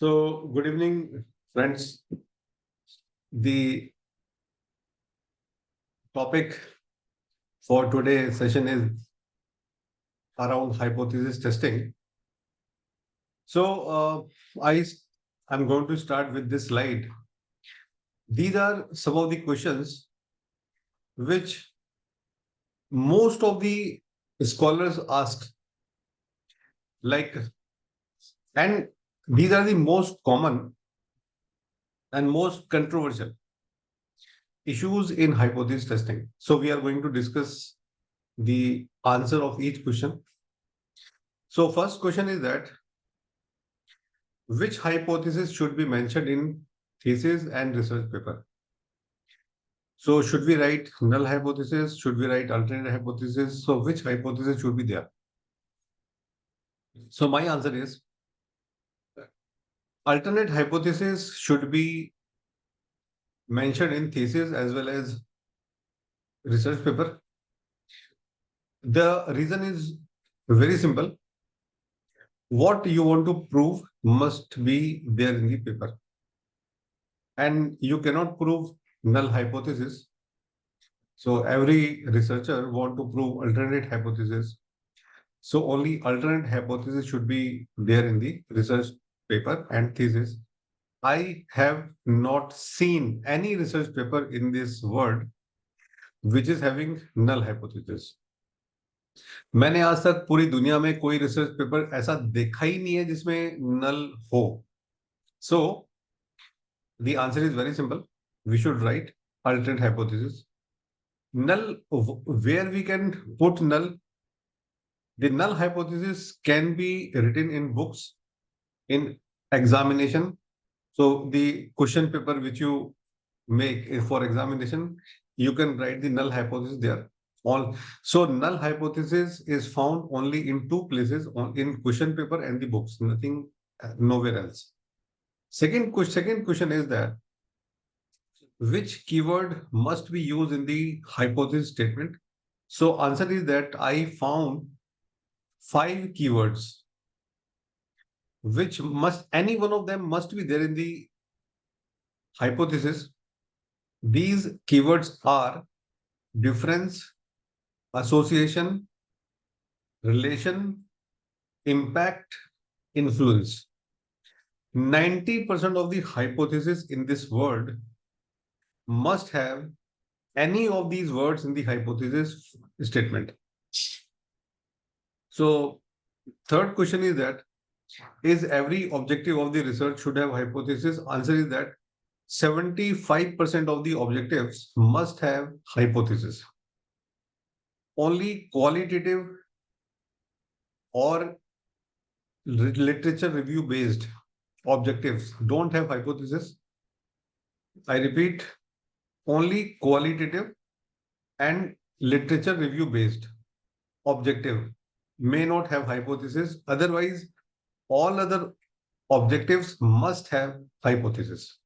So, good evening, friends. The topic for today's session is around hypothesis testing. So, I'm going to start with this slide. These are some of the questions which most of the scholars ask, like, and these are the most common and most controversial issues in hypothesis testing. So, we are going to discuss the answer of each question. So, first question is that which hypothesis should be mentioned in thesis and research paper? So should we write null hypothesis? Should we write alternate hypothesis? So which hypothesis should be there? So my answer is alternate hypothesis should be mentioned in thesis as well as research paper. The reason is very simple. What you want to prove must be there in the paper. And you cannot prove null hypothesis. So every researcher want to prove alternate hypothesis. So only alternate hypothesis should be there in the research paper and thesis. I have not seen any research paper in this world which is having null hypothesis. मैंने आज तक पूरी दुनिया में कोई research paper ऐसा देखा ही नहीं है जिसमें नल हो. So the answer is very simple. We should write alternate hypothesis. Null, where we can put null. The null hypothesis can be written in books, in examination. So the question paper which you make for examination, you can write the null hypothesis there. So null hypothesis is found only in two places, in question paper and the books, nothing, nowhere else. Second question is that which keyword must be used in the hypothesis statement? So answer is that I found 5 keywords which any one of them must be there in the hypothesis. These keywords are difference, association, relation, impact, influence. 90% of the hypothesis in this world must have any of these words in the hypothesis statement. So third question is that is every objective of the research should have hypothesis? Answer is that 75% of the objectives must have hypothesis. Only qualitative or literature review based objectives don't have hypothesis. I repeat, only qualitative and literature review based objective may not have hypothesis. Otherwise, all other objectives must have hypothesis.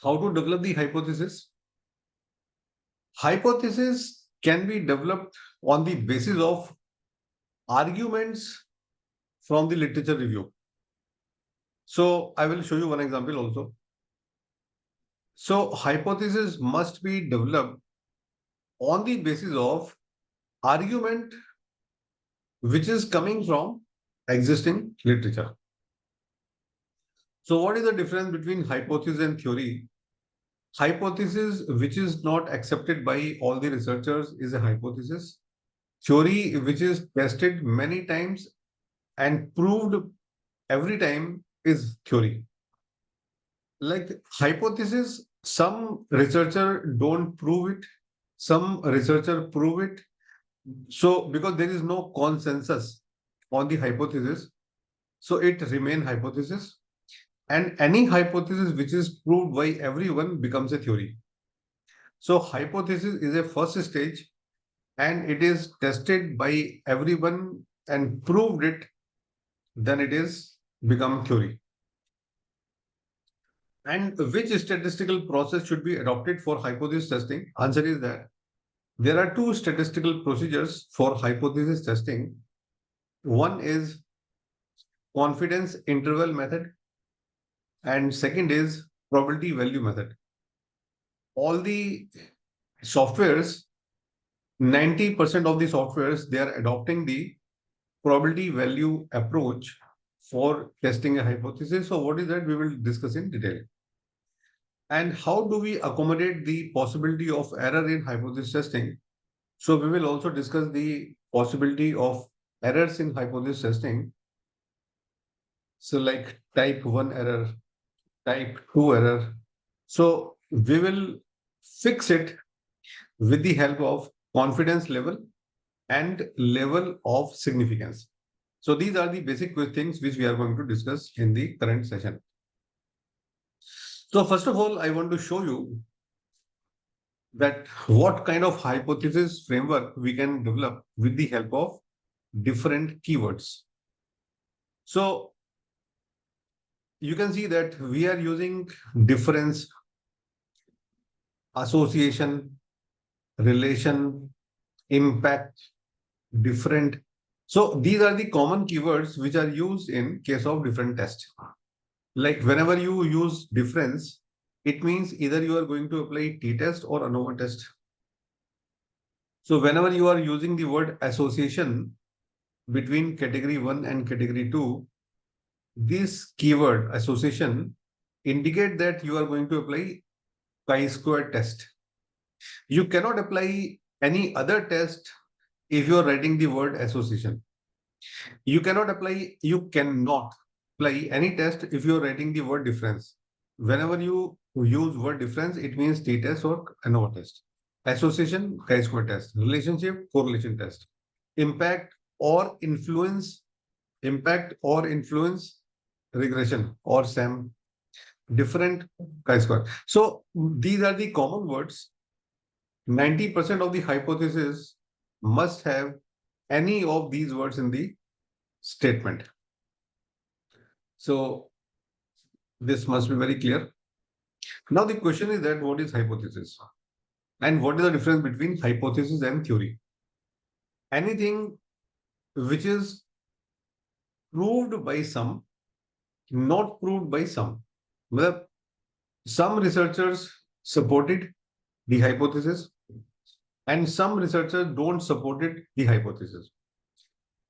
How to develop the hypothesis? Hypothesis can be developed on the basis of arguments from the literature review. So I will show you one example also. So hypothesis must be developed on the basis of argument which is coming from existing literature. So what is the difference between hypothesis and theory? Hypothesis which is not accepted by all the researchers is a hypothesis. Theory which is tested many times and proved every time is theory. Like hypothesis, some researcher don't prove it, some researcher prove it. So because there is no consensus on the hypothesis, so it remain hypothesis. And any hypothesis which is proved by everyone becomes a theory. So hypothesis is a first stage and it is tested by everyone and proved it, then it is become theory. And which statistical process should be adopted for hypothesis testing? Answer is that there are two statistical procedures for hypothesis testing. One is confidence interval method, and second is probability value method. All the softwares, 90% of the softwares, they are adopting the probability value approach for testing a hypothesis. So what is that? We will discuss in detail. And how do we accommodate the possibility of error in hypothesis testing? So we will also discuss the possibility of errors in hypothesis testing. So like type 1 error, type 2 error. So we will fix it with the help of confidence level and level of significance. So these are the basic things which we are going to discuss in the current session. So first of all, I want to show you that what kind of hypothesis framework we can develop with the help of different keywords. So you can see that we are using difference, association, relation, impact, different. So these are the common keywords which are used in case of different tests. Like whenever you use difference, it means either you are going to apply t-test or ANOVA test. So whenever you are using the word association between category 1 and category 2, this keyword association indicate that you are going to apply chi-square test. You cannot apply any other test if you are writing the word association. You cannot apply any test if you are writing the word difference. Whenever you use word difference, it means t-test or ANOVA test. Association, chi-square test. Relationship, correlation test. Impact or influence, regression or SAM. Different, chi-square. So these are the common words. 90% of the hypothesis must have any of these words in the statement. So this must be very clear. Now the question is that what is hypothesis? And what is the difference between hypothesis and theory? Anything which is proved by some, not proved by some. Well, some researchers supported the hypothesis and some researchers don't supported the hypothesis.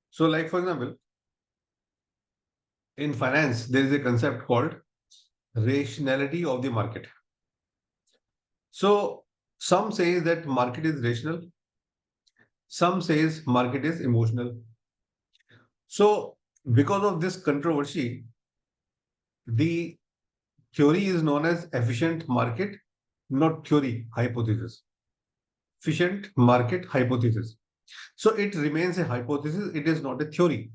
So like for example, in finance, there is a concept called rationality of the market. So some say that market is rational, some says market is emotional. So because of this controversy, the theory is known as efficient market, not theory, hypothesis. Efficient market hypothesis. So it remains a hypothesis, it is not a theory.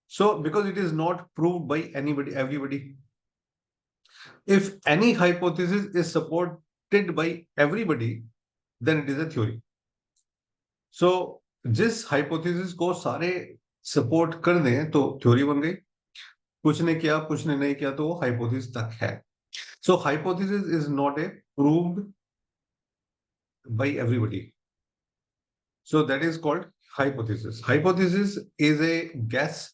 So because it is not proved by anybody, everybody. If any hypothesis is supported by everybody, then it is a theory. So जिस hypothesis को सारे support कर दें तो theory बन गई. कुछ ने किया, कुछ ने नहीं किया तो वो hypothesis तक है. So hypothesis is not a proved by everybody. So that is called hypothesis. Hypothesis is a guess.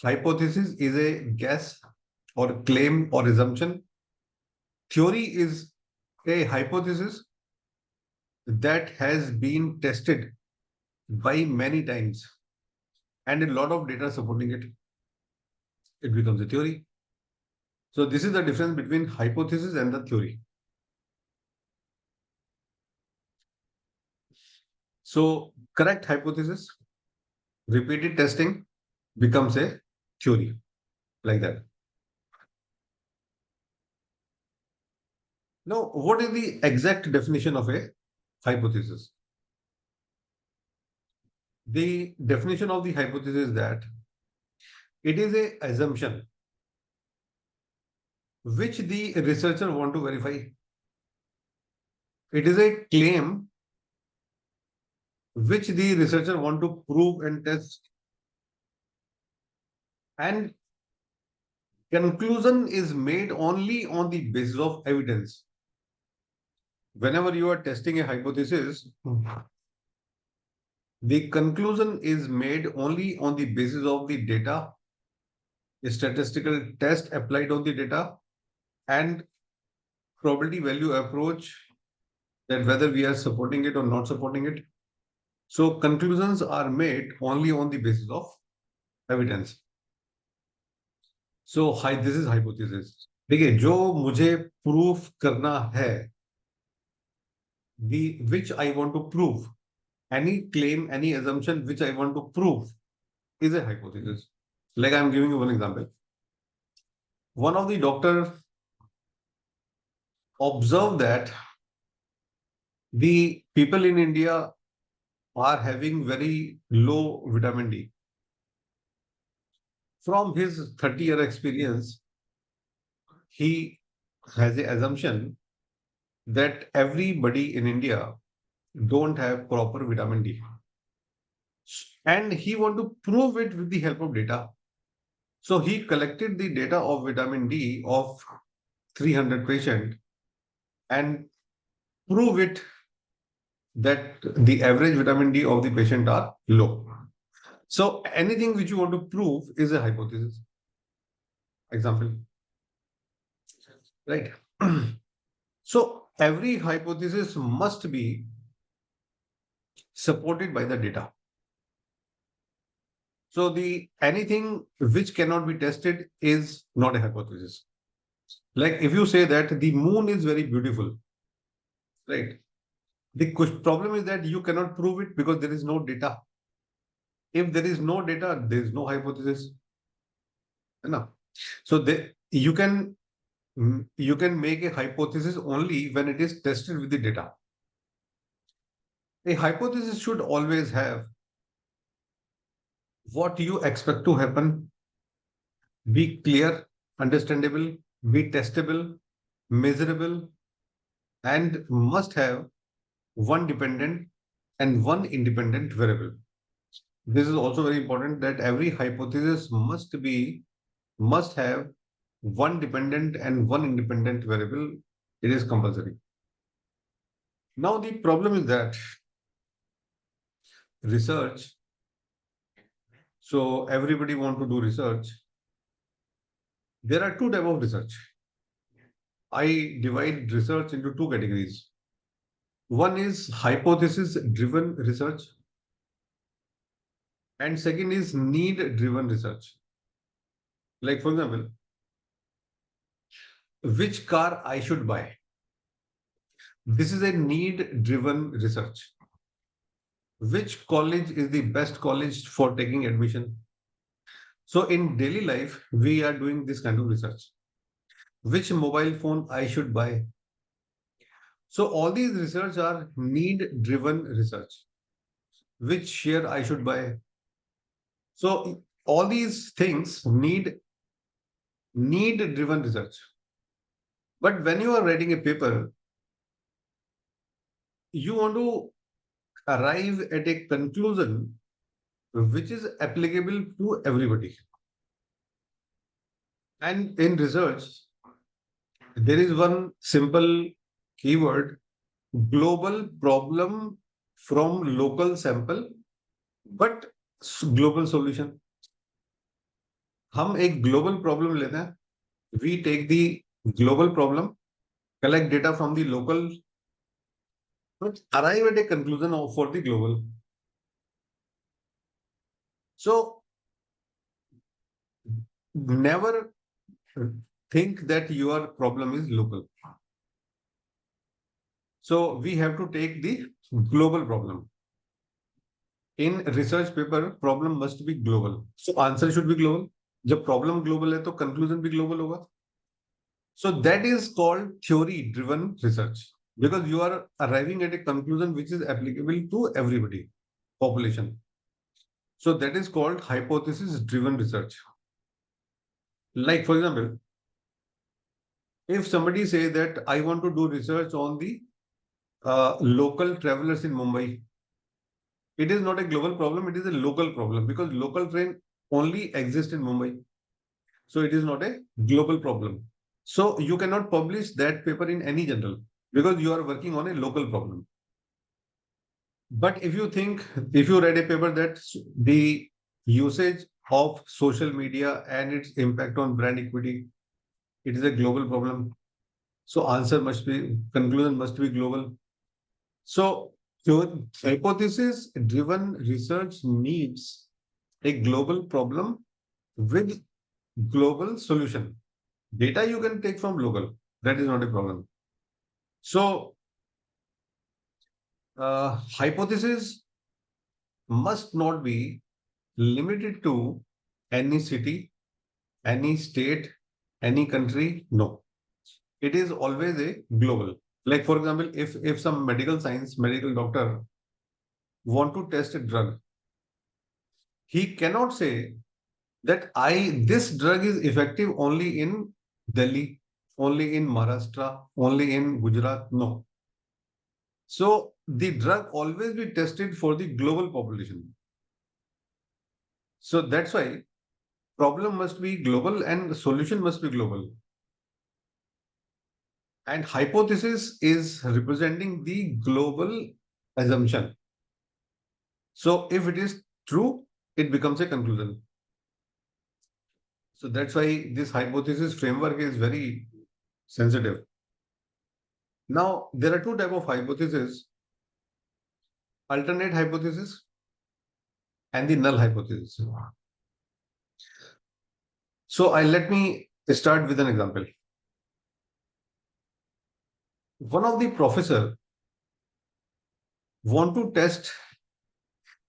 Hypothesis is a guess or claim or assumption. Theory is a hypothesis that has been tested by many times and a lot of data supporting it. It becomes a theory. So this is the difference between hypothesis and the theory. So correct hypothesis, repeated testing becomes a theory, like that. Now, what is the exact definition of a hypothesis? The definition of the hypothesis is that it is a assumption which the researcher want to verify. It is a claim which the researcher want to prove and test. And conclusion is made only on the basis of evidence. Whenever you are testing a hypothesis, the conclusion is made only on the basis of the data a statistical test applied on the data, and probability value approach, that whether we are supporting it or not supporting it. So conclusions are made only on the basis of evidence. So this is hypothesis. देखिए, जो मुझे proof करना है, the which I want to prove, any claim, any assumption which I want to prove is a hypothesis. Like I'm giving you one example. One of the doctor observed that the people in India are having very low vitamin D. From his 30-year experience, he has the assumption that everybody in India don't have proper vitamin D. And he want to prove it with the help of data. So he collected the data of vitamin D of 300 patients and prove it that the average vitamin D of the patient are low. So anything which you want to prove is a hypothesis. Example, right? So every hypothesis must be supported by the data. So the anything which cannot be tested is not a hypothesis. Like if you say that the moon is very beautiful, right? The problem is that you cannot prove it because there is no data. If there is no data, there is no hypothesis. No. So you can make a hypothesis only when it is tested with the data. A hypothesis should always have what you expect to happen, be clear, understandable, be testable, measurable, and must have one dependent and one independent variable. This is also very important that every hypothesis must have one dependent and one independent variable. It is compulsory. Now the problem is that research. So everybody want to do research. There are two types of research. I divide research into two categories. One is hypothesis driven research, and second is need driven research. Like for example, which car I should buy. This is a need driven research. Which college is the best college for taking admission? So in daily life, we are doing this kind of research. Which mobile phone I should buy? So all these research are need driven research. Which share I should buy? So all these things need driven research. But when you are writing a paper, you want to arrive at a conclusion which is applicable to everybody. And in research, there is one simple keyword: global problem from local sample, but global solution. हम एक global problem लेते हैं. We take the global problem, collect data from the local, but arrive at a conclusion for the global. So never think that your problem is local. So we have to take the global problem. In research paper, problem must be global. So answer should be global. जब problem global है तो conclusion भी global होगा. So that is called theory driven research, because you are arriving at a conclusion which is applicable to everybody, population. So that is called hypothesis driven research. Like for example, if somebody say that I want to do research on the local travelers in Mumbai, it is not a global problem, it is a local problem, because local train only exist in Mumbai. So it is not a global problem. So you cannot publish that paper in any journal because you are working on a local problem. But if you read a paper that the usage of social media and its impact on brand equity. It is a global problem. So conclusion must be global. So hypothesis driven research needs a global problem with global solution. Data you can take from local. That is not a problem. So hypothesis must not be limited to any city, any state, any country. No, it is always a global. Like for example, if some medical doctor want to test a drug, he cannot say that I this drug is effective only in Delhi, only in Maharashtra, only in Gujarat. No. So the drug always be tested for the global population. So that's why problem must be global and solution must be global. And hypothesis is representing the global assumption. So if it is true, it becomes a conclusion. So that's why this hypothesis framework is very sensitive. Now, there are two type of hypothesis, alternate hypothesis and the null hypothesis. So let me start with an example. One of the professor want to test,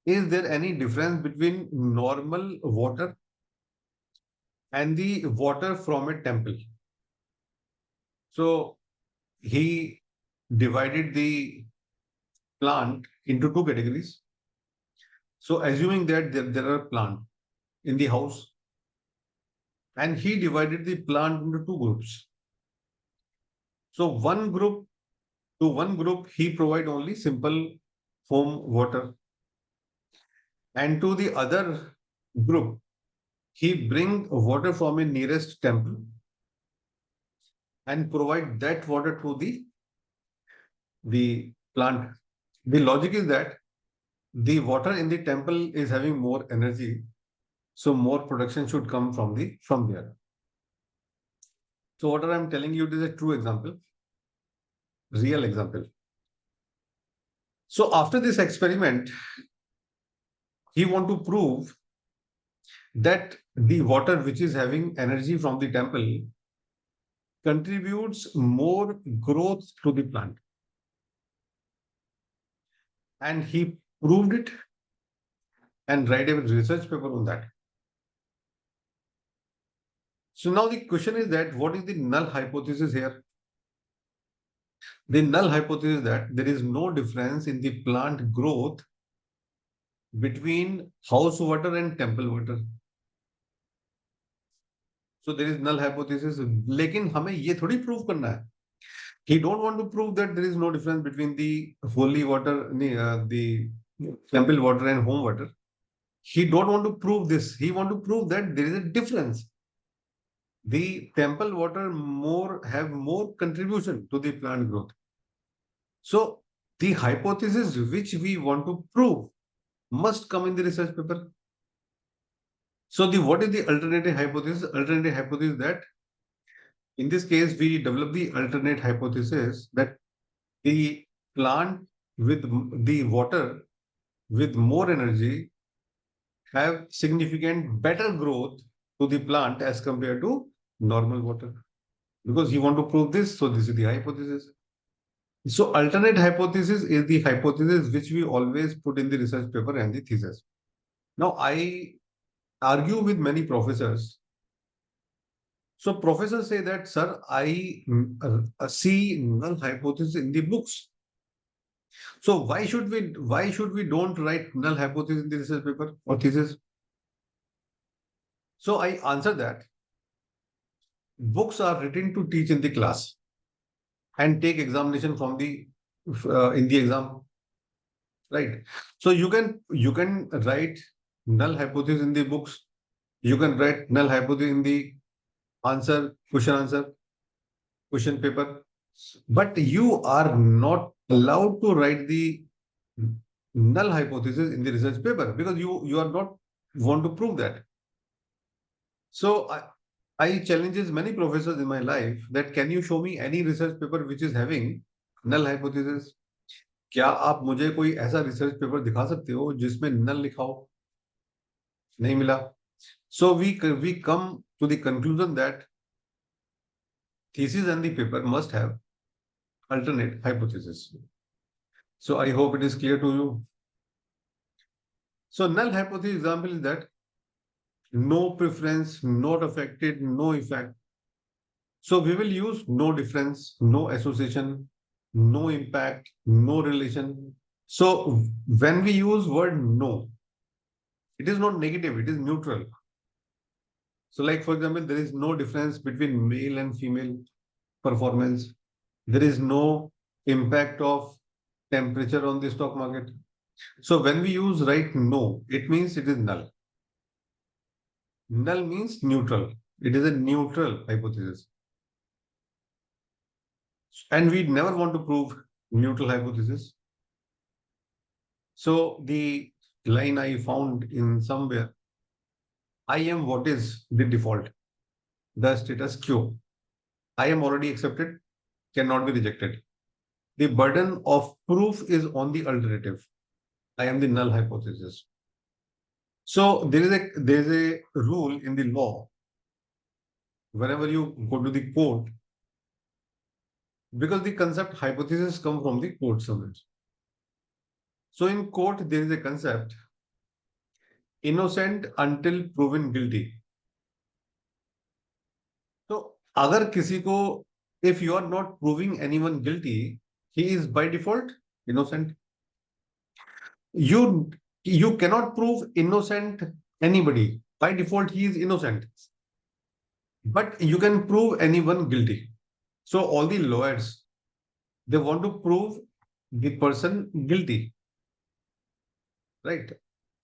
is there any difference between normal water and the water from a temple? So he divided the plant into two categories. So assuming that there are plants in the house, and he divided the plant into two groups. So one group he provide only simple home water, and to the other group he bring water from a nearest temple and provide that water to the plant. The logic is that the water in the temple is having more energy, so more production should come from there. So what I'm telling you, it is a true example, real example. So after this experiment, he want to prove that the water which is having energy from the temple contributes more growth to the plant. And he proved it and write a research paper on that. So now the question is that what is the null hypothesis here? The null hypothesis is that there is no difference in the plant growth between house water and temple water. So there is null hypothesis. लेकिन हमें ये थोड़ी prove करना है. He don't want to prove that there is no difference between the holy water, the temple water and home water. He don't want to prove this. He want to prove that there is a difference. The temple water have more contribution to the plant growth. So the hypothesis which we want to prove must come in the research paper. So what is the alternative hypothesis? Alternative hypothesis that in this case we develop the alternate hypothesis that the plant with the water with more energy have significant better growth to the plant as compared to normal water. Because you want to prove this, so this is the hypothesis. So alternate hypothesis is the hypothesis which we always put in the research paper and the thesis. Now I argue with many professors. So professors say that, sir, I see null hypothesis in the books. So why should we don't write null hypothesis in the research paper or thesis? So I answer that books are written to teach in the class and take examination from the in the exam, right? So you can write null hypothesis in the books. You can write null hypothesis in the question paper, but you are not allowed to write the null hypothesis in the research paper because you are not want to prove that. So I challenges many professors in my life that can you show me any research paper which is having null hypothesis? क्या आप मुझे कोई ऐसा research paper दिखा सकते हो जिसमें नल लिखा हो? नहीं मिला. So we come to the conclusion that thesis and the paper must have alternate hypothesis. So I hope it is clear to you. So null hypothesis example is that no preference, not affected, no effect. So we will use no difference, no association, no impact, no relation. So when we use word no, it is not negative, it is neutral. So like for example, there is no difference between male and female performance. There is no impact of temperature on the stock market. So when we use right no, it means it is null. Null means neutral. It is a neutral hypothesis. And we never want to prove neutral hypothesis. So the line I found in somewhere, I am what is the default, the status quo. I am already accepted, cannot be rejected. The burden of proof is on the alternative. I am the null hypothesis. So there is a rule in the law. Whenever you go to the court, because the concept hypothesis come from the court summons. So in court there is a concept innocent until proven guilty. तो अगर किसी को if you are not proving anyone guilty, he is by default innocent. You you cannot prove innocent anybody. By default, he is innocent. But you can prove anyone guilty. So all the lawyers, they want to prove the person guilty, right?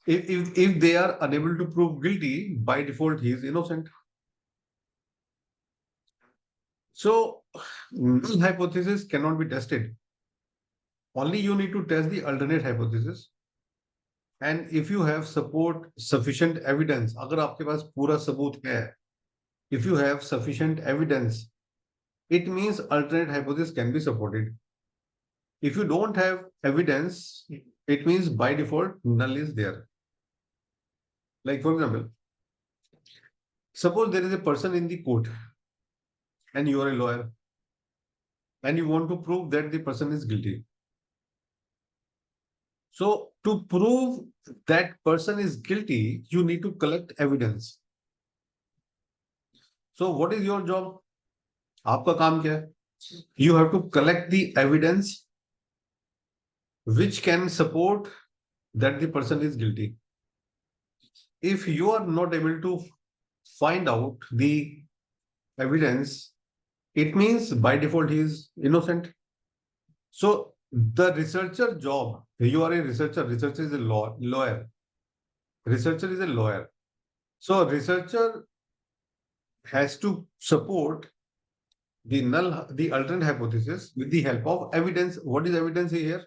If they are unable to prove guilty, by default, he is innocent. So null hypothesis cannot be tested. Only you need to test the alternate hypothesis. And if you have support sufficient evidence, अगर आपके पास पूरा सबूत है, if you have sufficient evidence, it means alternate hypothesis can be supported. If you don't have evidence, it means by default null is there. Like for example, suppose there is a person in the court and you are a lawyer and you want to prove that the person is guilty. So to prove that person is guilty, you need to collect evidence. So what is your job? आपका काम क्या है? You have to collect the evidence which can support that the person is guilty. If you are not able to find out the evidence, it means by default he is innocent. So the researcher job, you are a researcher, researcher is a lawyer. Researcher is a lawyer. So researcher has to support the alternate hypothesis with the help of evidence. What is evidence here?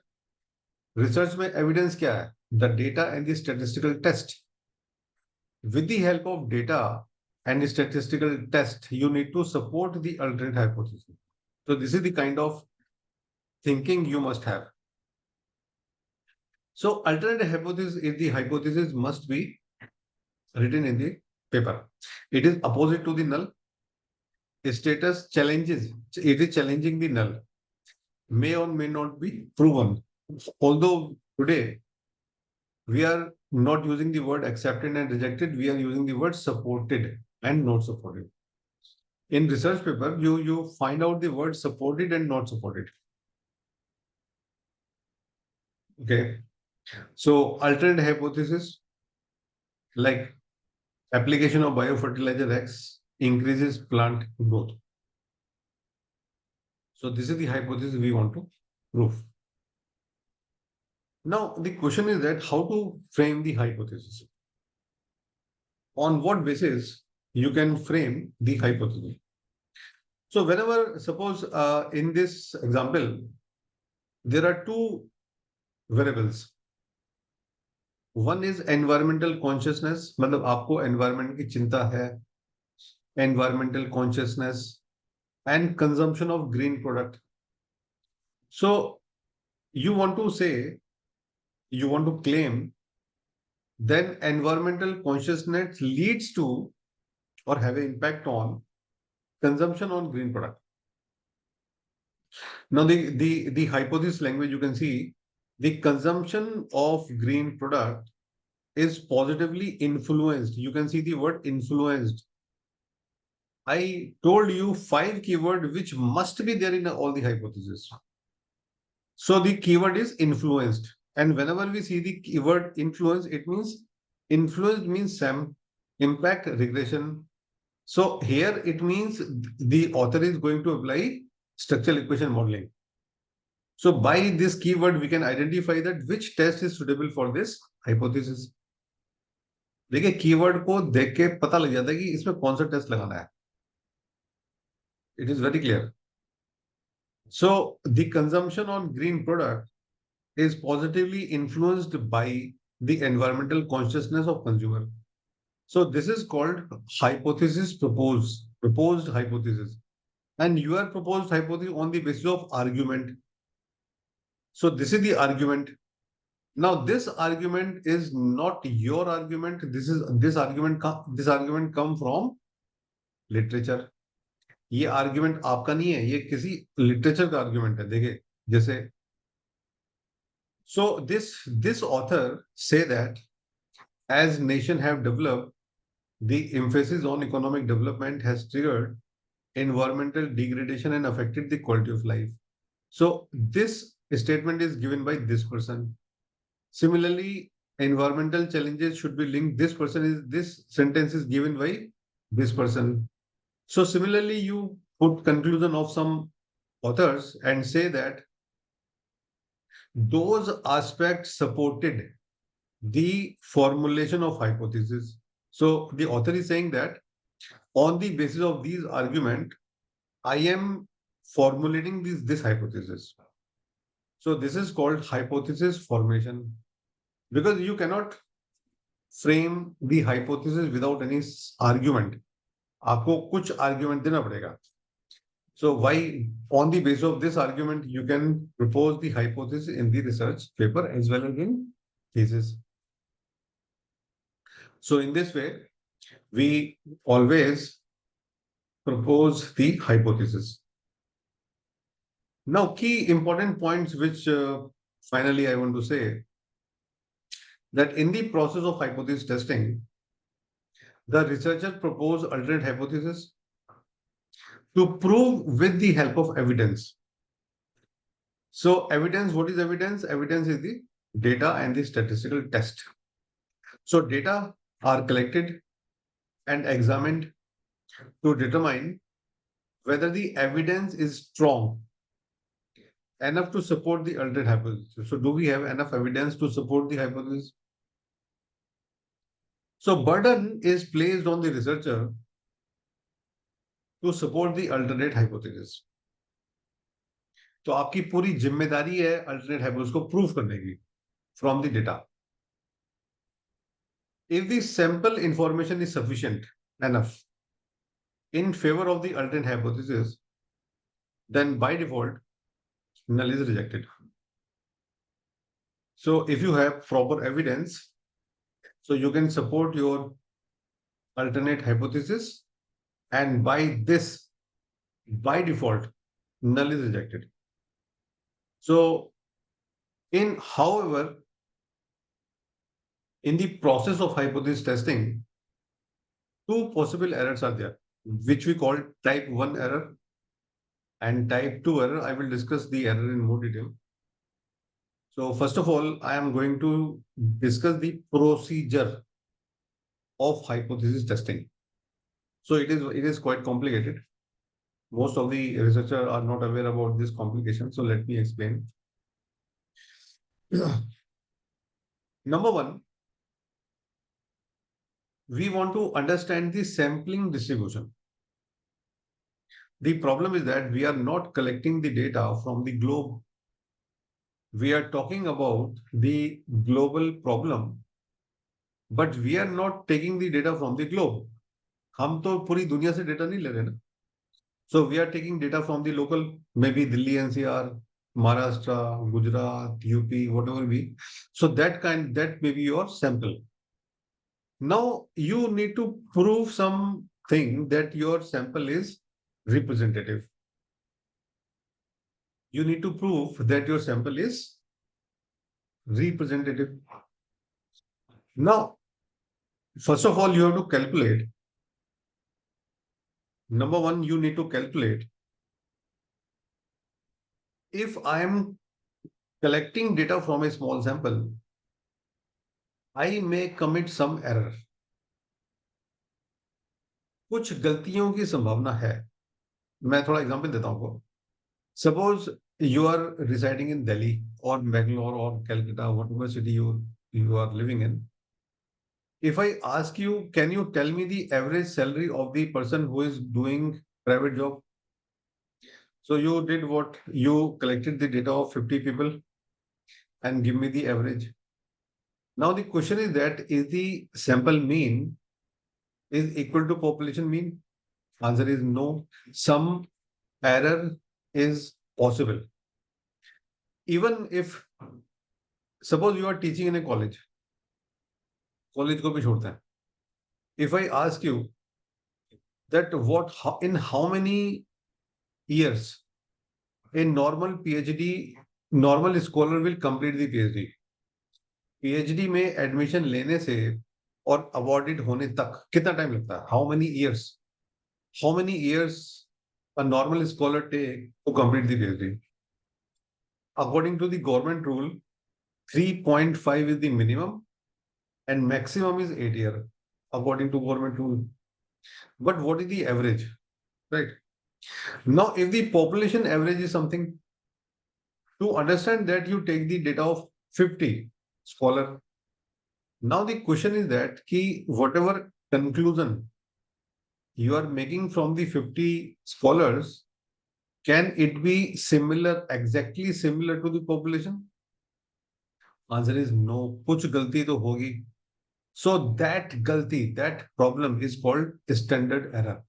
Research में evidence क्या है? The data and the statistical test. With the help of data and statistical test, you need to support the alternate hypothesis. So this is the kind of thinking you must have. So alternate hypothesis is the hypothesis must be written in the paper. It is opposite to the null. Status challenges. It is challenging the null. May or may not be proven. Although today we are not using the word accepted and rejected, we are using the word supported and not supported. In research paper, you find out the word supported and not supported. Okay. So alternate hypothesis like application of biofertilizer X increases plant growth. So this is the hypothesis we want to prove. Now the question is that how to frame the hypothesis. On what basis you can frame the hypothesis? So whenever, suppose in this example, there are two variables. One is environmental consciousness, मतलब आपको environment की चिंता है, environmental consciousness, and consumption of green product. So you want to say, you want to claim, then environmental consciousness leads to or have an impact on consumption on green product. Now, the hypothesis language, you can see the consumption of green product is positively influenced. You can see the word influenced. I told you 5 keywords which must be there in all the hypotheses. So the keyword is influenced. And whenever we see the keyword influence, it means influence means SAM, impact regression. So here it means the author is going to apply structural equation modeling. So by this keyword, we can identify that which test is suitable for this hypothesis. देखिए keyword को देख के पता लग जाता है कि इसमें कौन सा टेस्ट लगाना है. It is very clear. So the consumption on green product is positively influenced by the environmental consciousness of consumer. So this is called hypothesis proposed hypothesis. And your proposed hypothesis on the basis of argument. So this is the argument. Now this argument is not your argument. This argument come from literature. ये argument आपका नहीं है, ये किसी literature का argument है. देखिए जैसे so this author say that as nation have developed, the emphasis on economic development has triggered environmental degradation and affected the quality of life. So this statement is given by this person. Similarly, environmental challenges should be linked. This sentence is given by this person. So similarly, you put conclusion of some authors and say that those aspects supported the formulation of hypothesis. So the author is saying that on the basis of these argument, I am formulating this hypothesis. So this is called hypothesis formation, because you cannot frame the hypothesis without any argument. आपको कुछ argument देना पड़ेगा. So why on the basis of this argument you can propose the hypothesis in the research paper as well as in thesis. So in this way, we always propose the hypothesis. Now, key important points which finally I want to say that in the process of hypothesis testing, the researcher propose alternate hypothesis to prove with the help of evidence. So evidence, what is evidence? Evidence is the data and the statistical test. So data are collected and examined to determine whether the evidence is strong enough to support the alternate hypothesis. So do we have enough evidence to support the hypothesis? So burden is placed on the researcher to support the alternate hypothesis. तो आपकी पूरी जिम्मेदारी है alternate hypothesis को prove करने की from the data. If the sample information is sufficient enough in favor of the alternate hypothesis, then by default, null is rejected. So if you have proper evidence, so you can support your alternate hypothesis, and by this, by default, null is rejected. So however, in the process of hypothesis testing, two possible errors are there, which we call type 1 error and type 2 error. I will discuss the error in more detail. So first of all, I am going to discuss the procedure of hypothesis testing. So it is quite complicated. Most of the researchers are not aware about this complication. So let me explain. Number one, we want to understand the sampling distribution. The problem is that we are not collecting the data from the globe. We are talking about the global problem, but we are not taking the data from the globe. हम तो पूरी दुनिया से data नहीं ले रहे ना. So we are taking data from the local, maybe Delhi NCR, Maharashtra, Gujarat, UP, whatever be. So that may be your sample. Now you need to prove something that your sample is representative. You need to prove that your sample is representative. Now, first of all, you have to calculate. Number one, you need to calculate if I am collecting data from a small sample, I may commit some error. कुछ गलतियों की संभावना है. मैं थोड़ा example देता हूं आपको. Suppose you are residing in Delhi और बैंगलोर और Calcutta, whatever city you are living in. If I ask you, can you tell me the average salary of the person who is doing private job? So you did what? You collected the data of 50 people and give me the average. Now the question is that is the sample mean is equal to population mean? Answer is no. Some error is possible. Even if, suppose you are teaching in a college को भी छोड़ते हैं. If I ask you that in how many years a normal PhD, normal scholar will complete the PhD. PhD में admission लेने से और awarded होने तक कितना टाइम लगता है? How many years? How many years a normal scholar take to complete the PhD? According to the government rule, 3.5 is the minimum and maximum is 8 years, according to government rule. But what is the average? Right. Now, if the population average is something, to understand that you take the data of 50 scholar. Now the question is that ki whatever conclusion you are making from the 50 scholars, can it be similar, exactly similar to the population? Answer is no. कुछ गलती तो होगी. So that galti, that problem is called standard error.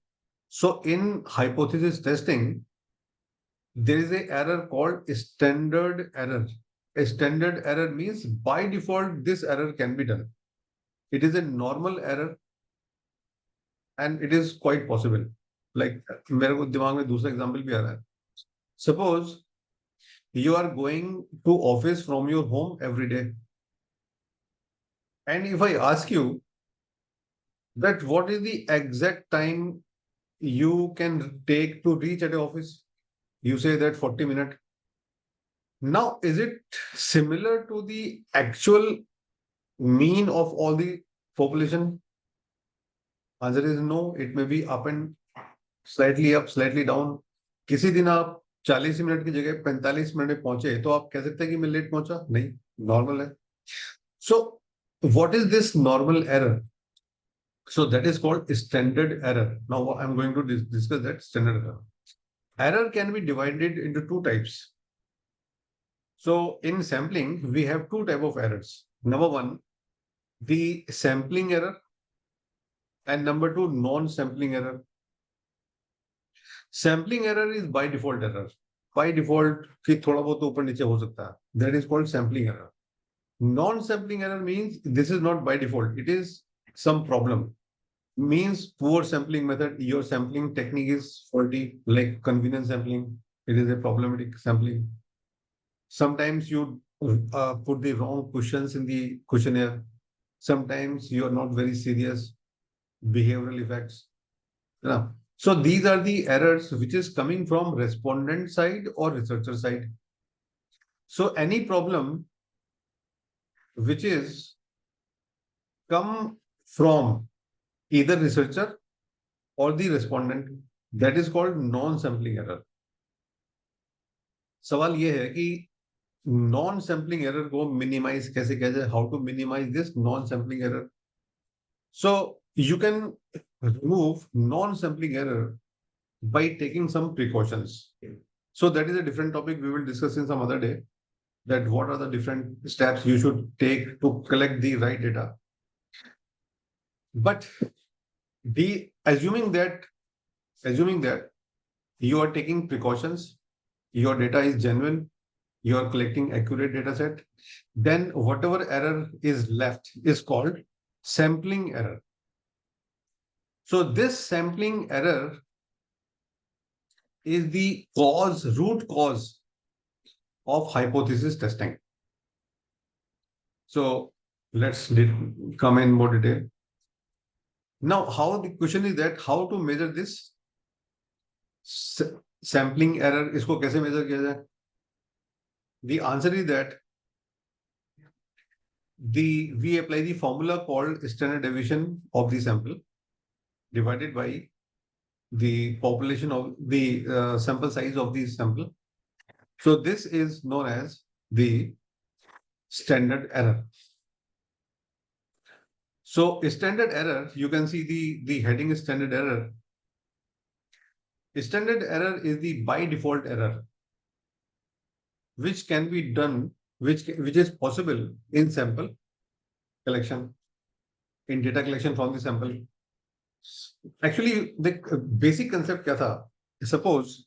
So in hypothesis testing, there is a error called standard error. A standard error means by default, this error can be done. It is a normal error and it is quite possible. Like मेरे को दिमाग में दूसरा example भी आ रहा है. Suppose you are going to office from your home every day. And if I ask you that what is the exact time you can take to reach at the office, you say that 40 minutes. Now, is it similar to the actual mean of all the population? Answer is no. It may be up and slightly up, slightly down. किसी दिन आप 40 minute की जगह 45 minute में पहुंचे तो आप कह सकते हैं कि मैं लेट पहुंचा. नहीं, नॉर्मल है. So what is this normal error? So that is called standard error. Now I'm going to discuss that standard error. Error can be divided into two types. So in sampling, we have two types of errors. Number one, the sampling error, and number two, non-sampling error. Sampling error is by default error. By default, कि थोड़ा बहुत ऊपर नीचे हो सकता है. That is called sampling error. Non-sampling error means this is not by default. It is some problem. Means poor sampling method. Your sampling technique is faulty, like convenience sampling. It is a problematic sampling. Sometimes you put the wrong questions in the questionnaire. Sometimes you are not very serious. Behavioral effects. Yeah. So these are the errors which is coming from respondent side or researcher side. So any problem which is come from either researcher or the respondent, that is called non-sampling error. सवाल ये है कि non sampling error को minimise कैसे किया जाए, how to minimise this non sampling error. So you can remove non sampling error by taking some precautions. So that is a different topic we will discuss in some other day, that what are the different steps you should take to collect the right data. But assuming that you are taking precautions, your data is genuine, you are collecting accurate data set, then whatever error is left is called sampling error. So this sampling error is the root cause of hypothesis testing. So let's come in more detail. Now, the question is that how to measure this sampling error? इसको कैसे measure किया जाए? The answer is that we apply the formula called standard deviation of the sample divided by the population of the sample size of the sample. So this is known as the standard error. So standard error, you can see the heading is standard error. Standard error is the by default error, which can be done, which is possible in sample collection, in data collection from the sample. Actually, the basic concept क्या था? Suppose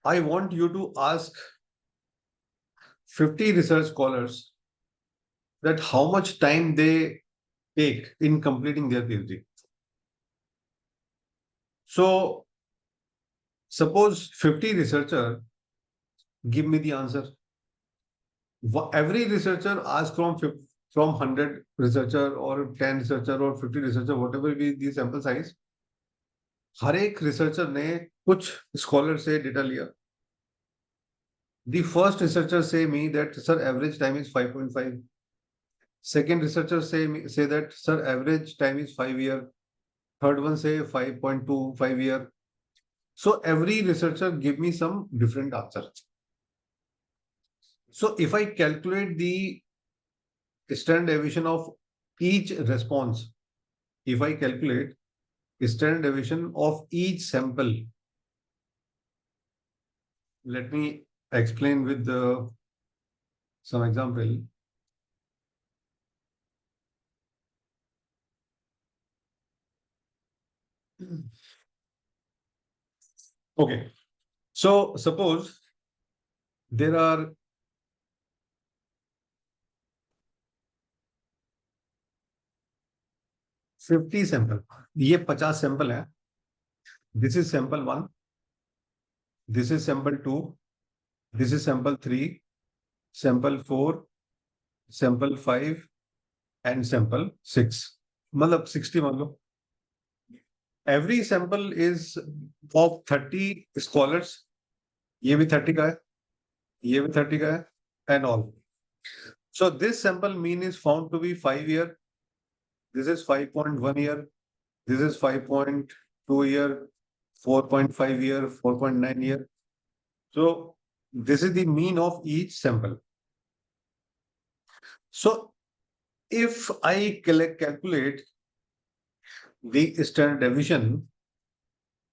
I want you to ask 50 research scholars that how much time they take in completing their PhD. So suppose 50 researchers give me the answer. Every researcher asks from 100 researcher or 10 researcher or 50 researcher, whatever be the sample size, हर एक researcher ने कुछ scholar से data लिया. The first researcher say me that sir average time is 5.5. Second researcher say that sir average time is 5 year. Third one say 5.2 5 year. So every researcher give me some different answer. So if I calculate the standard deviation of each response, if I calculate standard deviation of each sample, let me explain with some example. Okay, so suppose there are 50 sample. ये 50 sample है. This is sample 1. This is sample 2. This is sample 3. Sample 4. Sample 5. And sample 6. मतलब 60 मान लो. Every sample is of 30 scholars. ये भी 30 का है. ये भी 30 का है. And all. So this sample mean is found to be 5 year. This is 5.1 year. This is 5.2 year. 4.5 year. 4.9 year. So this is the mean of each sample. So if I calculate the standard deviation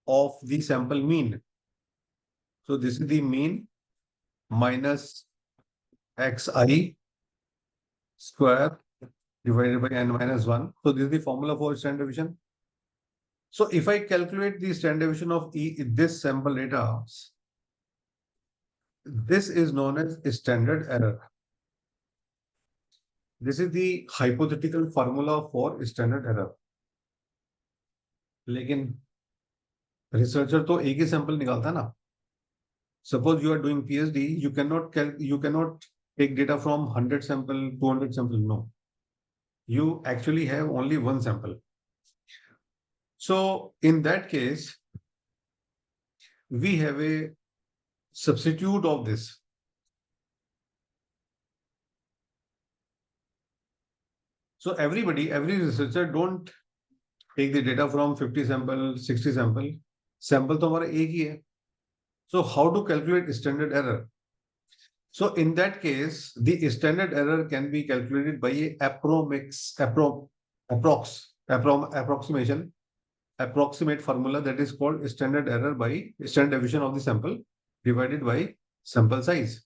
of the sample mean, so this is the mean minus xi square divided by n minus 1. So this is the formula for standard deviation. So if I calculate the standard deviation of this sample data, this is known as standard error. This is the hypothetical formula for standard error. लेकिन researcher तो एक ही sample निकालता है ना. Suppose you are doing PhD, you cannot take data from 100 sample, 200 sample. No, you actually have only one sample. So in that case, we have a substitute of this. So every researcher don't take the data from 50 sample, 60 sample. Sample तो हमारा एक ही है. So how to calculate standard error? So in that case, the standard error can be calculated by a approximate formula that is called standard error by standard deviation of the sample divided by sample size.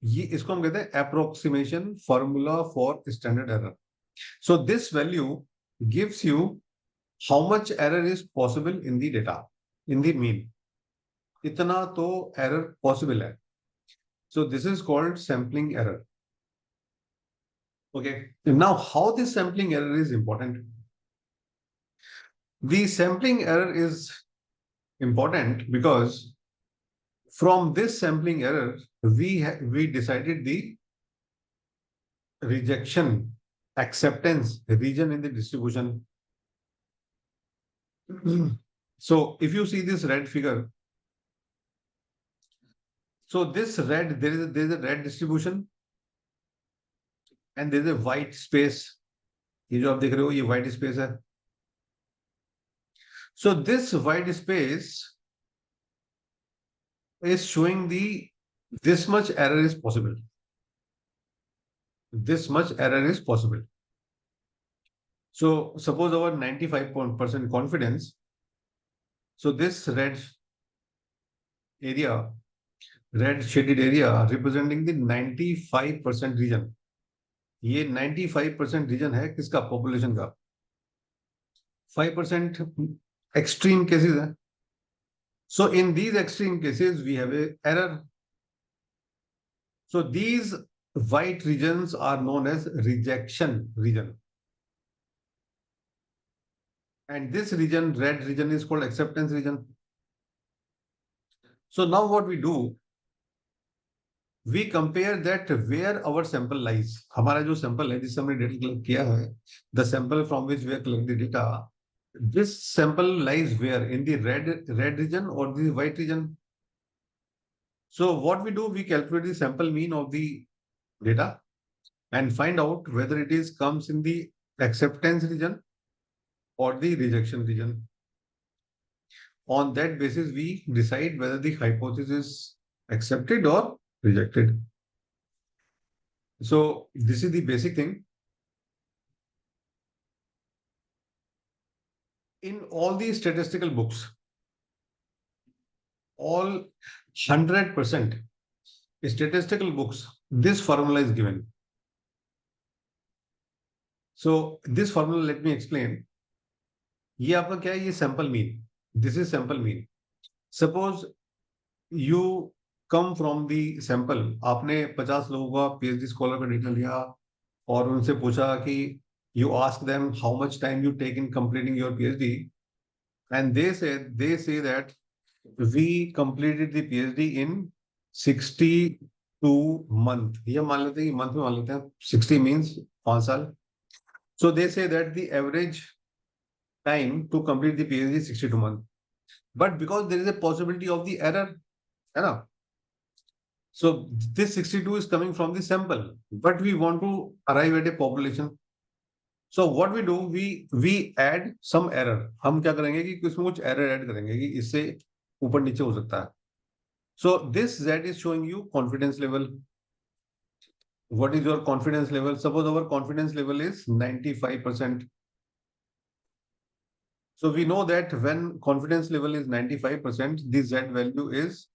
ये इसको हम कहते हैं approximation formula for standard error. So this value gives you how much error is possible in the data, in the mean. इतना तो error possible है. So this is called sampling error. Okay. Now, how this sampling error is important? The sampling error is important because from this sampling error, we decided the rejection, acceptance region in the distribution. So if you see this red figure, so this red, there is a red distribution and there is a white space. ये जो आप देख रहे हो ये white space है. So this white space is showing this much error is possible. This much error is possible. So suppose our 95% confidence. So this red area, red shaded area representing the 95% region. ये 95% region है किसका? Population का. 5% extreme cases है. So in these extreme cases, we have a error. So these white regions are known as rejection region. And this region, red region, is called acceptance region. So now what we do, we compare that where our sample lies. हमारा जो sample है जिससे हमने data collect किया है, the sample from which we are collecting the data, this sample lies where? In the red region or the white region? So what we do, we calculate the sample mean of the data and find out whether it comes in the acceptance region or the rejection region. On that basis, we decide whether the hypothesis is accepted or rejected. So this is the basic thing. In all the statistical books, all 100% statistical books, this formula is given. So this formula, let me explain. ये आपका क्या है? ये sample mean. This is sample mean. Suppose you come from the sample. आपने 50 लोगों का PhD scholar का data लिया और उनसे पूछा कि you ask them how much time you take in completing your PhD, and they say that we completed the PhD in 62 months. ये मान लेते हैं, month में मान लेते हैं. 60 means 5 साल. So they say that the average time to complete the PhD is 62 months. But because there is a possibility of the error, है ना? So this 62 is coming from the sample, but we want to arrive at a population. So what we do, we add some error. हम क्या करेंगे कि इसमें कुछ error add करेंगे कि इससे ऊपर नीचे हो सकता है. So this Z is showing you confidence level. What is your confidence level? Suppose our confidence level is 95%. So we know that when confidence level is 95%, the Z value is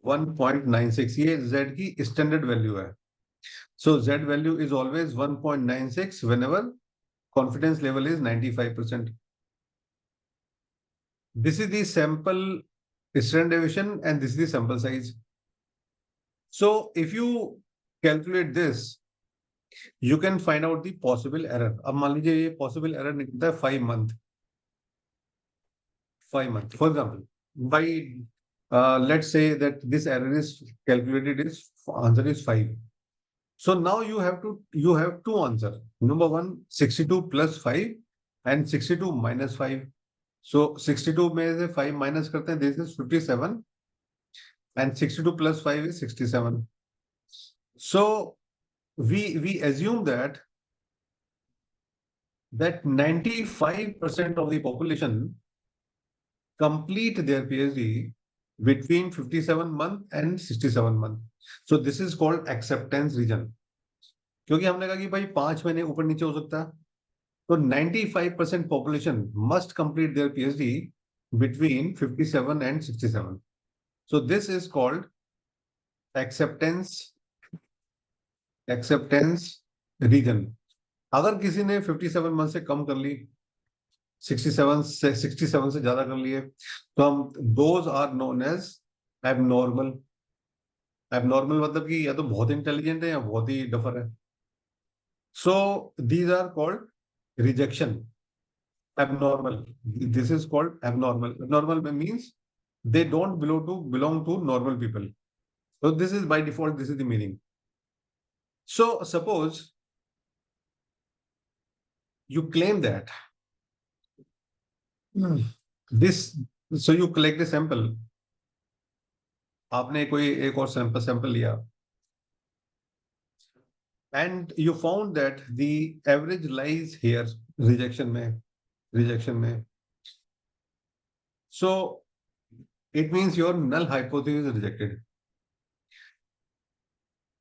1.96. ये Z की standard value है. So Z value is always 1.96 whenever confidence level is 95%. This is the sample standard deviation and this is the sample size. So if you calculate this, you can find out the possible error. अब मान लीजिए ये possible error निकलता है 5 month. 5 month. For example, by let's say that this error is calculated is answer is 5. So now you have two answer. Number one, 62 plus 5 and 62 minus 5. So 62 में से 5 minus करते हैं, this is 57 and 62 plus 5 is 67. So we assume that 95% of the population complete their PhD between 57 month and 67 month. So this is called acceptance region. क्योंकि हमने कहा कि भाई 5 महीने ऊपर नीचे हो सकता है, तो 95% population must complete their PhD between 57 and 67. So this is called acceptance region. अगर किसी ने 57 मंथ से कम कर ली, 67 से ज्यादा कर लिए, तो हम those are known as abnormal. Abnormal मतलब कि या तो बहुत इंटेलिजेंट है या बहुत ही डफर है। So these are called rejection, abnormal. This is called abnormal. Abnormal means they don't belong to normal people. So this is by default, this is the meaning. So suppose you claim that this, so you collect a sample, आपने कोई एक और sample लिया, and you found that the average lies here, rejection में. So it means your null hypothesis is rejected.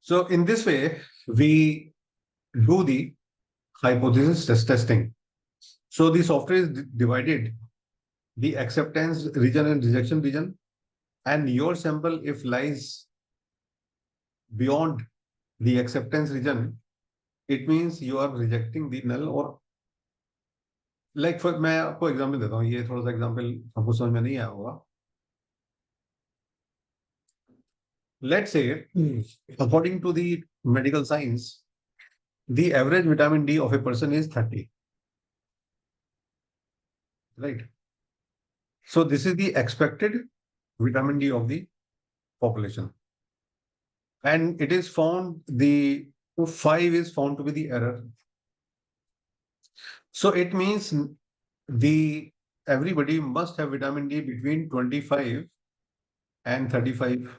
So in this way, we do the hypothesis testing. So the software is divided, the acceptance region and rejection region, and your sample if lies beyond the acceptance region, it means you are rejecting the null or like for मैं आपको example देता हूँ, ये थोड़ा सा example आपको समझ में नहीं आया होगा. Let's say, according to the medical science, the average vitamin D of a person is 30, right? So this is the expected vitamin D of the population. And it is found the 5 is found to be the error. So it means the everybody must have vitamin D between 25 and 35.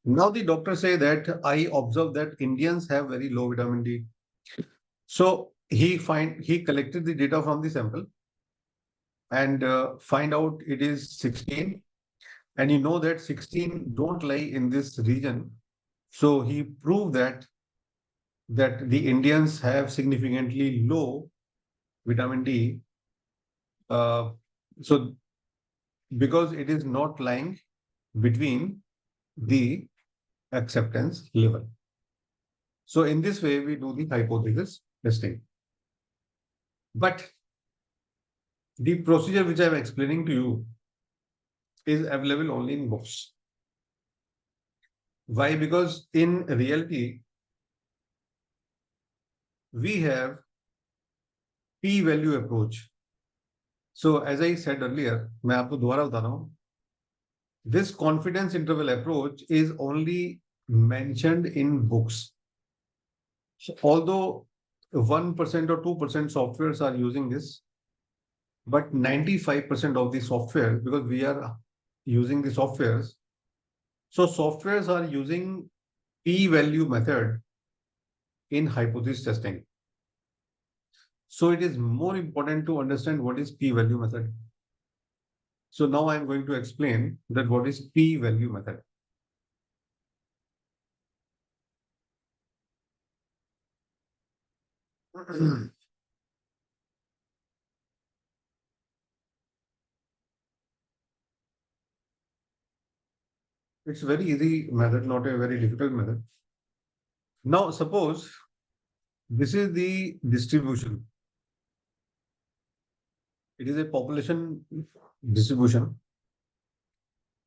Now the doctor say that I observe that Indians have very low vitamin D. So he collected the data from the sample and find out it is 16, and you know that 16 don't lie in this region. So he proved that the Indians have significantly low vitamin D. So because it is not lying between the acceptance level. So in this way, we do the hypothesis testing. But the procedure which I am explaining to you is available only in books. Why? Because in reality, we have p-value approach. So as I said earlier, मैं आपको दोबारा बता रहा हूँ, this confidence interval approach is only mentioned in books. Although 1% or 2% softwares are using this, but 95% of the software, because we are using the softwares, so softwares are using p-value method in hypothesis testing. So it is more important to understand what is p-value method. So now I am going to explain that what is p-value method. It's a very easy method, not a very difficult method. Now suppose this is the distribution. It is a population distribution,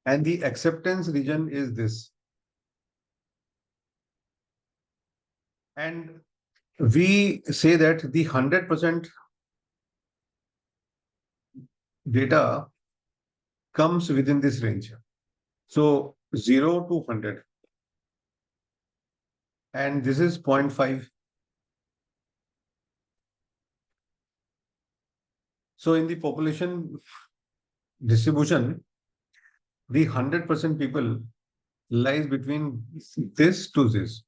and the acceptance region is this. And we say that the 100% data comes within this range. So 0 to 100. And this is 0.5. So in the population distribution, the 100% people lies between this to this.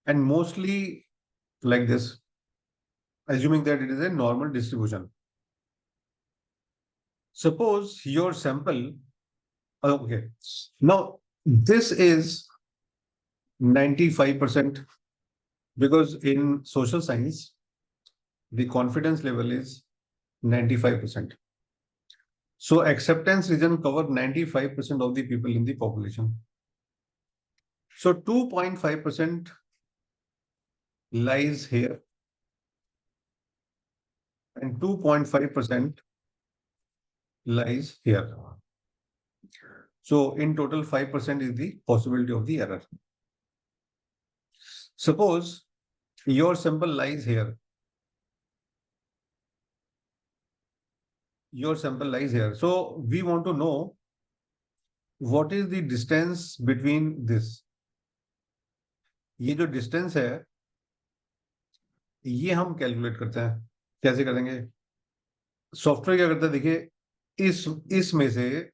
And mostly like this, assuming that it is a normal distribution. Suppose your sample, okay, now this is 95% because in social science, the confidence level is 95%. So acceptance region cover 95% of the people in the population. So 2.5% lies here and 2.5% lies here. So in total, 5% is the possibility of the error. Suppose your sample lies here. Your sample lies here. So we want to know what is the distance between this. ये जो distance है, ये हम calculate करते हैं. कैसे करेंगे? Software क्या करता है, देखिए इस में से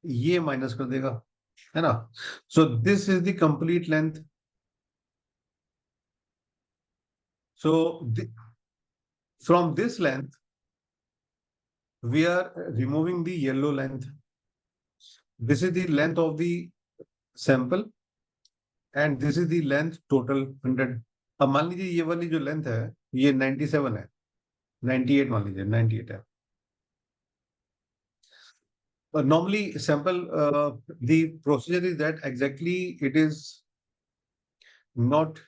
ये माइनस कर देगा, है ना. So this is the complete length. So from this length we are removing the yellow length. This is the length of the sample and this is the length total 100. अब मान लीजिए ये वाली जो लेंथ है ये 97 है, 98 मान लीजिए 98 है. Normally sample the procedure is that exactly it is not,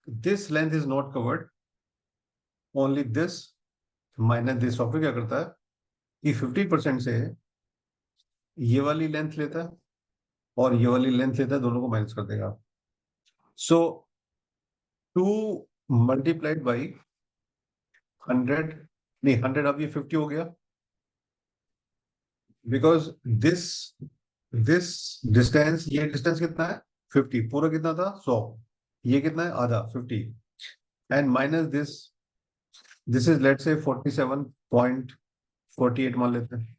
this length is not covered, only this minus this. Software क्या करता है कि 50% से ये वाली लेंथ लेता है और ये वाली लेंथ लेता है, दोनों को माइनस कर देगा. सो 2 मल्टीप्लाइड बाई 100, नहीं 100, अब ये 50 हो गया, बिकॉज दिस डिस्टेंस, ये डिस्टेंस कितना है 50, पूरा कितना था 100, ये कितना है आधा 50, and minus this is let's say 47.48 मान लेते हैं.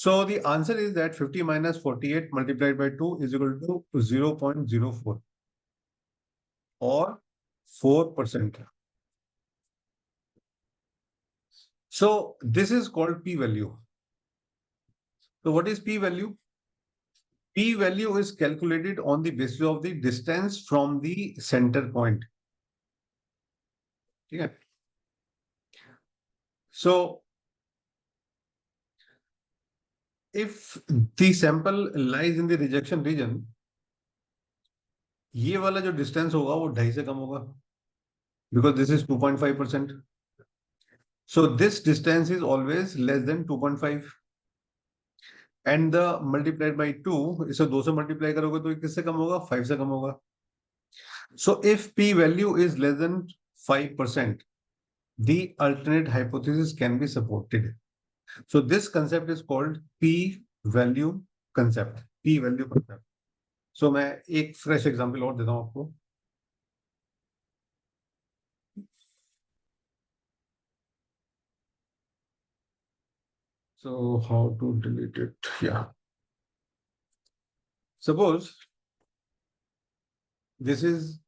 So the answer is that 50 minus 48 multiplied by 2 is equal to 0.04 or 4%. So this is called p-value. So what is p-value? P-value is calculated on the basis of the distance from the center point. Okay. So if the sample lies in the rejection region, ये वाला जो distance होगा वो 2.5 से कम होगा, because this is 2.5%. So this distance is always less than 2.5. And the multiplied by 2, इसे 2 से multiply करोगे तो किससे कम होगा, 5 से कम होगा. So if p value is less than 5%, the alternate hypothesis can be supported. So this concept is called p value concept. P value concept. So मैं एक फ्रेश एग्जांपल और देता हूं आपको. So how to delete it? Yeah. Suppose this is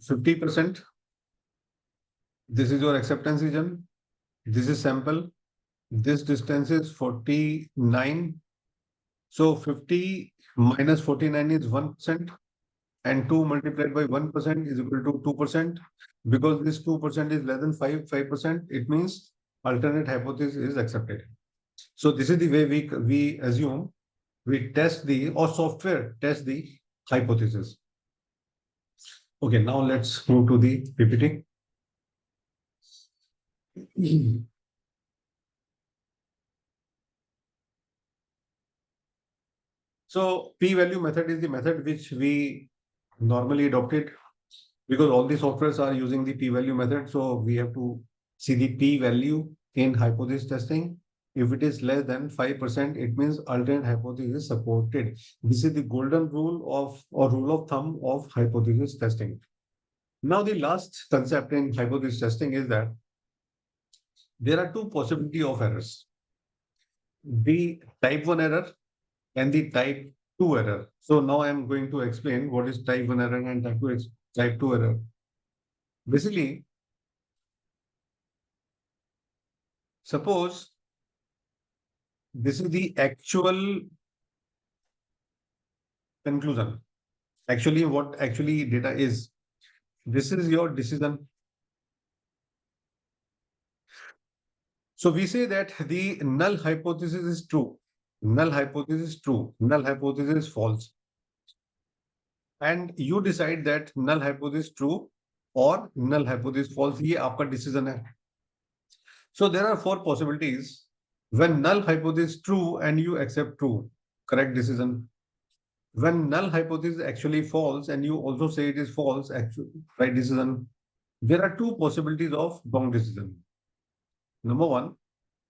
50%. This is your acceptance region. This is sample. This distance is 49. So 50 minus 49 is 1%. And 2 multiplied by 1% is equal to 2%. Because this 2% is less than 5%, it means alternate hypothesis is accepted. So this is the way we assume, we test the, or software test the hypothesis. Okay, now let's move to the PPT. So p-value method is the method which we normally adopted, because all the softwares are using the p-value method. So we have to see the p-value in hypothesis testing. If it is less than 5%, it means alternate hypothesis is supported. This is the golden rule of, or rule of thumb of hypothesis testing. Now the last concept in hypothesis testing is that there are two possibility of errors: the type 1 error and the type 2 error. So now I am going to explain what is type 1 error and type 2 error. Basically, suppose this is the actual conclusion. Actually, what actually data is, this is your decision. So we say that the null hypothesis is true. Null hypothesis is true. Null hypothesis is false. and you decide that null hypothesis true or null hypothesis false. ये आपका decision है. So there are four possibilities. When null hypothesis true and you accept true, correct decision. When null hypothesis actually false and you also say it is false, actually right decision. There are two possibilities of wrong decision. Number one,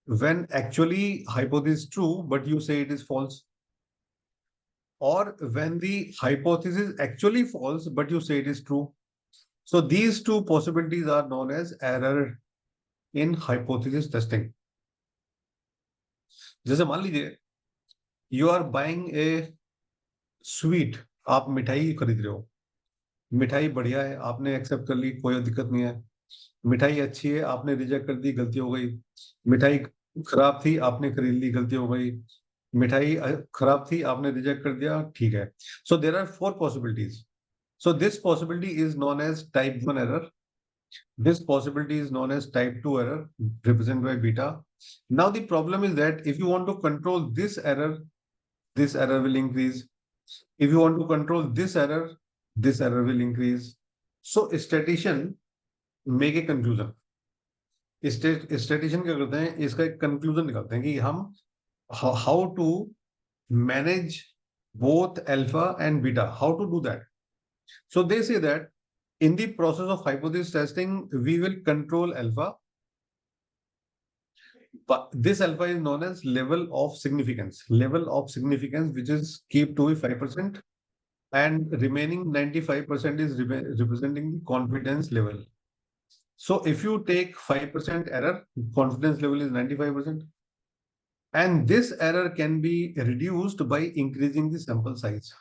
when actually hypothesis true but you say it is false, or when the hypothesis actually false but you say it is true. So these two possibilities are known as error in hypothesis testing. जैसे मान लीजिए you are buying a sweet, आप मिठाई खरीद रहे हो, मिठाई बढ़िया है, आपने एक्सेप्ट कर ली, कोई दिक्कत नहीं है. मिठाई अच्छी है, आपने रिजेक्ट कर दी, गलती हो गई. मिठाई खराब थी, आपने खरीद ली, गलती हो गई. मिठाई खराब थी, आपने रिजेक्ट कर दिया, ठीक है. So there are four possibilities. So this possibility is known as type 1 error. This possibility is known as type 2 error, represented by beta. Now the problem is that if you want to control this error will increase. If you want to control this error will increase. So statistician make a conclusion. Statistician क्या करते हैं, इसका एक conclusion निकालते हैं कि हम how to manage both alpha and beta. How to do that? So they say that in the process of hypothesis testing, we will control alpha. But this alpha is known as level of significance. Level of significance, which is keep to be 5%, and remaining 95% is representing the confidence level. So if you take 5% error, confidence level is 95%. And this error can be reduced by increasing the sample size.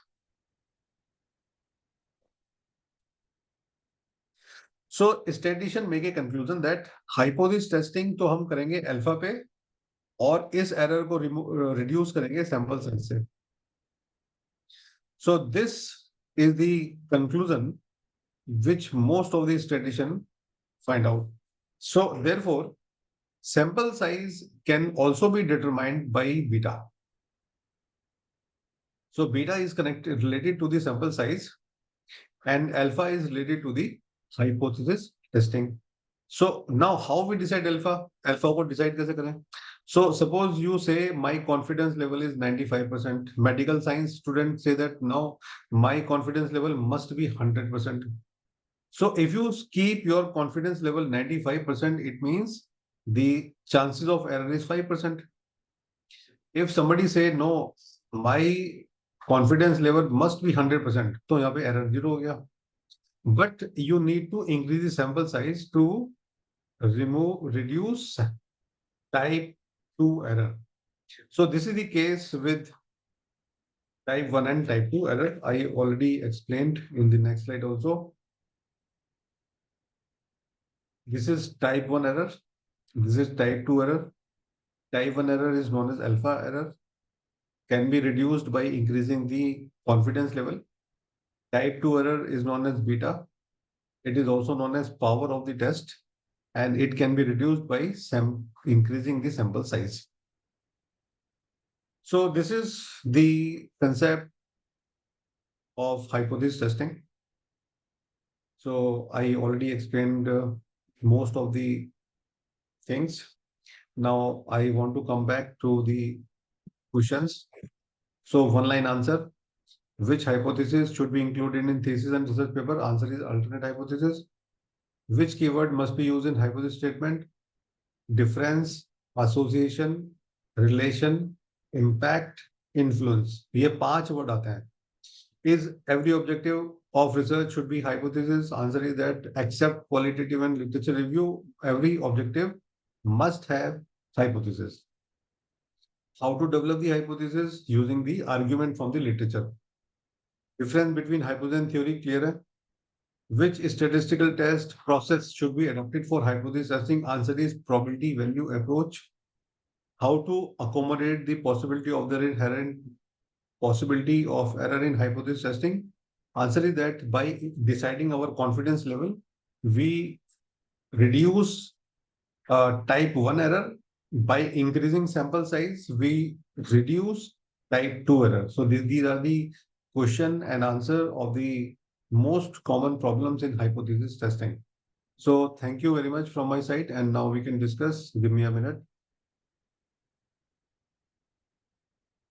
So statistician make a conclusion that hypothesis testing तो हम करेंगे alpha पे और इस error को reduce करेंगे sample size से. So this is the conclusion which most of the statistician find out. So therefore, sample size can also be determined by beta. So beta is connected related to the sample size and alpha is related to the hypothesis testing. So now how we decide alpha? Alpha को decide कैसे करें? So suppose you say my confidence level is 95%. Medical science students say that now my confidence level must be 100%. So if you keep your confidence level 95%, it means the chances of error is 5%. If somebody say no, my confidence level must be 100%, तो यहाँ पे error 0 हो गया. But you need to increase the sample size to reduce type 2 error. So this is the case with type 1 and type 2 error. I already explained in the next slide also. This is type 1 error. This is type 2 error. Type 1 error is known as alpha error. Can be reduced by increasing the confidence level. Type 2 error is known as beta. It is also known as power of the test, and it can be reduced by increasing the sample size. So this is the concept of hypothesis testing. So I already explained most of the things. Now I want to come back to the questions. So one line answer. Which hypothesis should be included in thesis and research paper? Answer is alternate hypothesis. Which keyword must be used in hypothesis statement? Difference, association, relation, impact, influence. ये 5 word आते हैं. Is every objective of research should be hypothesis? Answer is that except qualitative and literature review, every objective must have hypothesis. How to develop the hypothesis? Using the argument from the literature. Difference between hypothesis and theory clear है? Which statistical test process should be adopted for hypothesis testing? Answer is probability value approach. How to accommodate the possibility of the inherent possibility of error in hypothesis testing? Answer is that by deciding our confidence level, we reduce type 1 error. By increasing sample size, we reduce type 2 error. So these are the question and answer of the most common problems in hypothesis testing. So thank you very much from my side. And now we can discuss. Give me a minute.